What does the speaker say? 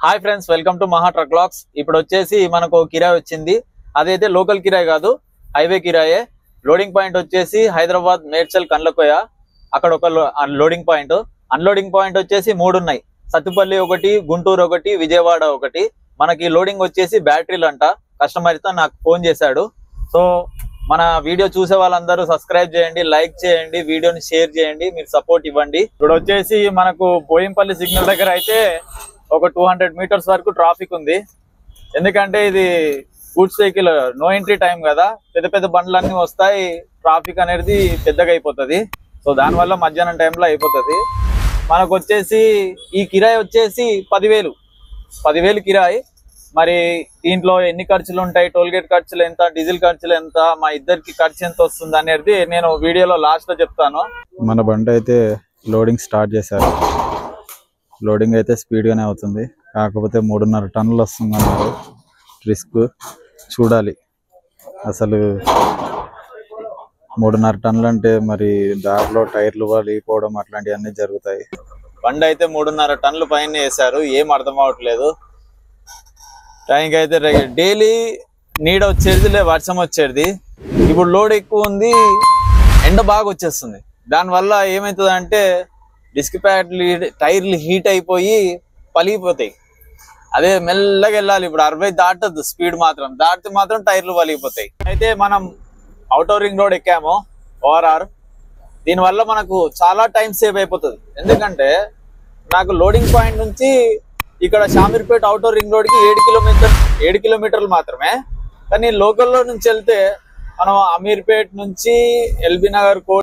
Hi friends, welcome to మహా truck vlogs. ఇప్పుడు వచ్చేసి మనకు కిరాయి వచ్చింది. అదైతే లోకల్ కిరాయి కాదు, హైవే కిరాయే. లోడింగ్ పాయింట్ వచ్చేసి హైదరాబాద్ మేడ్చల్ కండ్లకోయ, అక్కడ ఒక లోడింగ్ పాయింట్. అన్లోడింగ్ పాయింట్ వచ్చేసి 3 ఉన్నాయి. సత్తుపల్లి ఒకటి, గుంటూరు ఒకటి, విజయవాడ ఒకటి. మనకి లోడింగ్ వచ్చేసి బ్యాటరీలు అంట. కస్టమర్ తో నాకు ఫోన్ చేశాడు. సో మన వీడియో చూసే వాళ్ళందరూ సబ్స్క్రైబ్ చేయండి, లైక్ చేయండి, వీడియోని షేర్ చేయండి, మీరు సపోర్ట్ ఇవ్వండి. ఇప్పుడు వచ్చేసి మనకు బోయంపల్లి సిగ్నల్ దగ్గర అయితే ఒక 200 మీటర్స్ వరకు ట్రాఫిక్ ఉంది. ఎందుకంటే ఇది goods vehicle no entry time కదా, పెద్ద పెద్ద బండ్లన్నీ వస్తాయి, ట్రాఫిక్ అనేది పెద్దగా అయిపోతుంది. సో దానివల్ల మధ్యాహ్నం టైంలో అయిపోతుంది. మనకు వచ్చేసి ఈ కిరాయి వచ్చేసి 10,000 కిరాయి. మరి దీంట్లో ఎన్ని ఖర్చులు ఉంటాయి, టోల్గేట్ ఖర్చులు ఎంత, డీజిల్ ఖర్చులు ఎంత, మా ఇద్దరికి ఖర్చు ఎంత వస్తుంది అనేది నేను వీడియోలో లాస్ట్ లో చెప్తాను. మన బండి అయితే లోడింగ్ స్టార్ట్ చేశారు. లోడింగ్ అయితే స్పీడ్ గానే అవుతుంది, కాకపోతే 3.5 టన్నులు వస్తుంది అన్నారు. రిస్క్ చూడాలి. అసలు 3.5 టన్నులు అంటే మరి దారిలో టైర్లు వెళ్ళిపోవడం అట్లాంటివన్నీ జరుగుతాయి. బండి అయితే 3.5 టన్నుల పైన వేశారు, ఏం అర్థం అవట్లేదు. టైంకి అయితే డైలీ నీడ వచ్చేది, వర్షం వచ్చేది. ఇప్పుడు లోడ్ ఎక్కువ ఉంది, ఎండ బాగా వచ్చేస్తుంది. దానివల్ల ఏమవుతుంది అంటే డిస్క్ ప్యాడ్లు, టైర్లు హీట్ అయిపోయి పలిగిపోతాయి. అదే మెల్లగా వెళ్ళాలి. ఇప్పుడు 60 దాటద్దు స్పీడ్, దాటితే మాత్రం టైర్లు పలిగిపోతాయి. అయితే మనం ఔటర్ రింగ్ రోడ్ ఎక్కాము, ఓఆర్ఆర్. దీనివల్ల మనకు చాలా టైం సేవ్ అయిపోతుంది. ఎందుకంటే నాకు లోడింగ్ పాయింట్ నుంచి ఇక్కడ షామీర్పేట ఔటర్ రింగ్ రోడ్ కి 7 కిలోమీటర్లు మాత్రమే. కానీ లోకల్లో నుంచి వెళ్తే మనం అమీర్పేట్ నుంచి ఎల్బీ నగర్